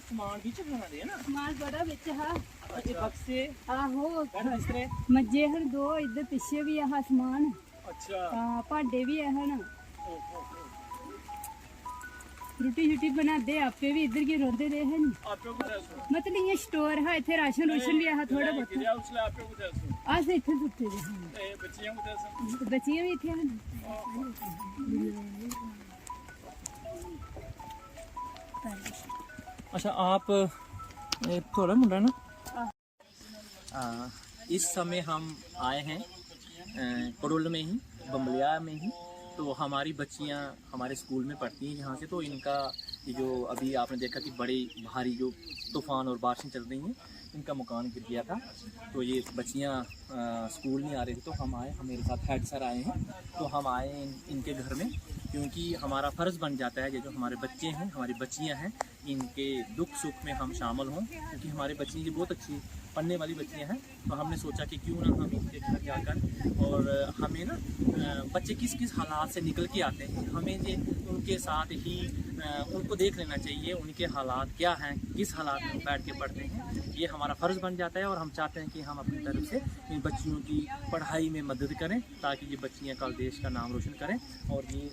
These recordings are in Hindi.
समान भी चढ़ाना दे ना, समान बड़ा बिच हा बक्से आहो बिस्तरे मज्जे हन दो इधर पिछे भी है समान। अच्छा हां भांडे भी है ना, रोटी शूटी बना दे आपे भी इधर के रोंदे दे हैं मतलब ये स्टोर है इथे राशन रूशन भी है थोड़ा बहुत आज इथे सुते दे बच्चियां भी इथे हैं। अच्छा आप थोड़ा मुंडा ना इस समय हम आए हैं कड़ोल में ही, बम्बलिया में ही। तो हमारी बच्चियां हमारे स्कूल में पढ़ती हैं यहाँ से। तो इनका जो अभी आपने देखा कि बड़ी भारी जो तूफ़ान और बारिशें चल रही हैं, इनका मकान गिर गया था। तो ये बच्चियां स्कूल नहीं आ रही थी, तो हम आए, मेरे साथ हेड सर आए हैं। तो हम आए इनके घर में, क्योंकि हमारा फ़र्ज़ बन जाता है, ये जो हमारे बच्चे हैं, हमारी बच्चियां हैं, इनके दुख सुख में हम शामिल हों। क्योंकि हमारे बच्चे ये बहुत अच्छी पढ़ने वाली बच्चियां हैं। तो हमने सोचा कि क्यों ना हम इनके घर जाकर, और हमें ना बच्चे किस किस हालात से निकल के आते हैं, हमें ये उनके साथ ही उनको देख लेना चाहिए, उनके हालात क्या हैं, किस हालात में बैठ के पढ़ते हैं। ये हमारा फ़र्ज़ बन जाता है, और हम चाहते हैं कि हम अपनी तरफ से इन बच्चियों की पढ़ाई में मदद करें, ताकि ये बच्चियाँ कल देश का नाम रोशन करें। और ये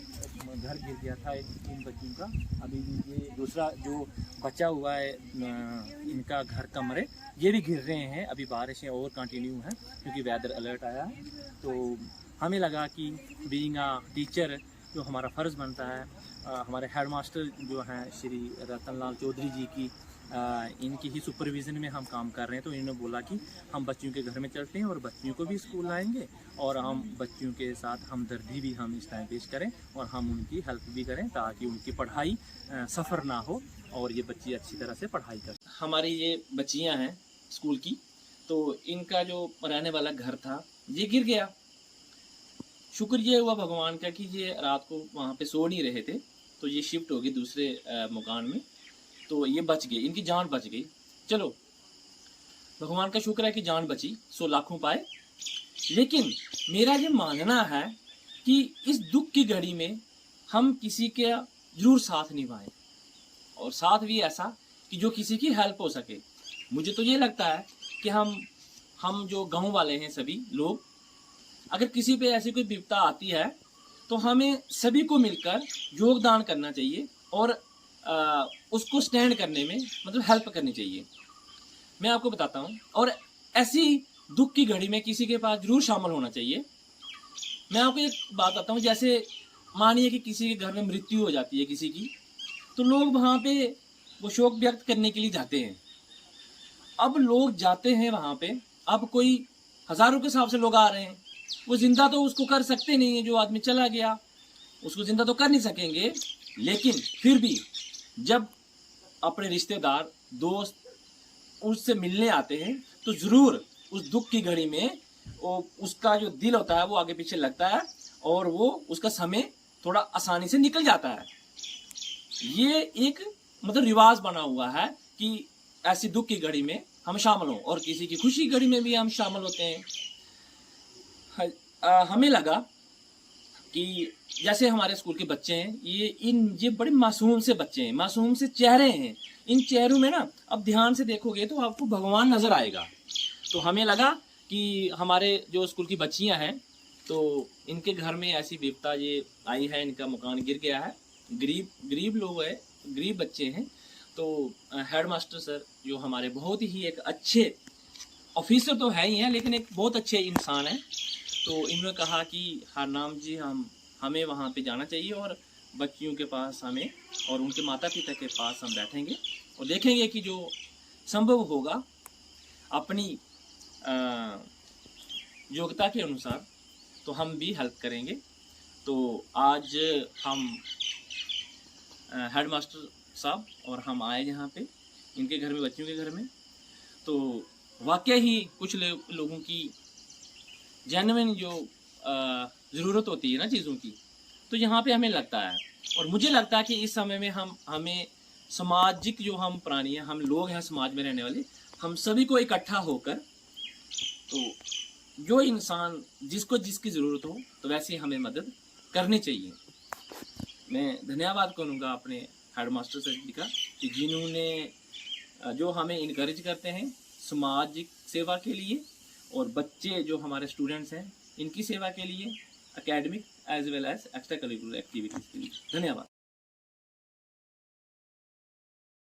घर गिर गया था इन बच्चियों का, अभी ये दूसरा जो बचा हुआ है इनका घर कमरे, ये भी गिर रहे हैं। अभी बारिशें और कंटिन्यू हैं, क्योंकि वेदर अलर्ट आया है। तो हमें लगा कि बीइंग अ टीचर जो हमारा फ़र्ज़ बनता है, हमारे हेड मास्टर जो हैं श्री रतनलाल चौधरी जी की, इनकी ही सुपरविज़न में हम काम कर रहे हैं। तो इन्होंने बोला कि हम बच्चियों के घर में चलते हैं और बच्चियों को भी स्कूल लाएंगे, और हम बच्चियों के साथ हमदर्दी भी हम इस टाइम पेश करें, और हम उनकी हेल्प भी करें, ताकि उनकी पढ़ाई सफ़र ना हो और ये बच्ची अच्छी तरह से पढ़ाई करें। हमारी ये बच्चियाँ हैं स्कूल की, तो इनका जो रहने वाला घर था ये गिर गया। शुक्र ये हुआ भगवान का कि ये रात को वहाँ पे सो नहीं रहे थे, तो ये शिफ्ट हो गए दूसरे मकान में, तो ये बच गए, इनकी जान बच गई। चलो भगवान का शुक्र है कि जान बची, 100 लाखों पाए। लेकिन मेरा ये मानना है कि इस दुख की घड़ी में हम किसी के जरूर साथ निभाएं, और साथ भी ऐसा कि जो किसी की हेल्प हो सके। मुझे तो ये लगता है कि हम जो गांव वाले हैं सभी लोग, अगर किसी पे ऐसी कोई विपदा आती है, तो हमें सभी को मिलकर योगदान करना चाहिए, और उसको स्टैंड करने में मतलब हेल्प करनी चाहिए। मैं आपको बताता हूँ, और ऐसी दुख की घड़ी में किसी के पास जरूर शामिल होना चाहिए। मैं आपको एक बात बताता हूँ, जैसे मानिए कि किसी के घर में मृत्यु हो जाती है किसी की, तो लोग वहाँ पे वो शोक व्यक्त करने के लिए जाते हैं। अब लोग जाते हैं वहाँ पे, अब कोई हज़ारों के हिसाब से लोग आ रहे हैं, वो जिंदा तो उसको कर सकते नहीं है, जो आदमी चला गया उसको जिंदा तो कर नहीं सकेंगे। लेकिन फिर भी जब अपने रिश्तेदार दोस्त उससे मिलने आते हैं, तो ज़रूर उस दुख की घड़ी में वो उसका जो दिल होता है वो आगे पीछे लगता है, और वो उसका समय थोड़ा आसानी से निकल जाता है। ये एक मतलब रिवाज बना हुआ है कि ऐसी दुख की घड़ी में हम शामिल हों, और किसी की खुशी की घड़ी में भी हम शामिल होते हैं। हमें लगा कि जैसे हमारे स्कूल के बच्चे हैं, ये बड़े मासूम से बच्चे हैं, मासूम से चेहरे हैं। इन चेहरों में ना अब ध्यान से देखोगे तो आपको भगवान नजर आएगा। तो हमें लगा कि हमारे जो स्कूल की बच्चियां हैं, तो इनके घर में ऐसी विपदा ये आई है, इनका मकान गिर गया है, गरीब लोग हैं, गरीब बच्चे हैं। तो हेड मास्टर सर जो हमारे बहुत ही एक अच्छे ऑफिसर तो है ही हैं, लेकिन एक बहुत अच्छे इंसान हैं। तो इन्होंने कहा कि हरनाम जी हमें वहाँ पे जाना चाहिए, और बच्चियों के पास हमें और उनके माता पिता के पास हम बैठेंगे और देखेंगे कि जो संभव होगा अपनी योग्यता के अनुसार तो हम भी हेल्प करेंगे। तो आज हम हेड मास्टर साहब और हम आए यहाँ पे इनके घर में, बच्चियों के घर में, तो वाकई ही कुछ लोगों की जेन्युइन जो ज़रूरत होती है ना चीज़ों की, तो यहाँ पे हमें लगता है। और मुझे लगता है कि इस समय में हमें सामाजिक जो हम प्राणी हैं, हम लोग हैं समाज में रहने वाले, हम सभी को इकट्ठा होकर, तो जो इंसान जिसको जिसकी ज़रूरत हो तो वैसे हमें मदद करनी चाहिए। मैं धन्यवाद करूँगा अपने हेडमास्टर सर जी का कि जिन्होंने जो हमें इनकरेज करते हैं सामाजिक सेवा के लिए, और बच्चे जो हमारे स्टूडेंट्स हैं इनकी सेवा के लिए, academic as well as extra curricular activities के लिए। धन्यवाद।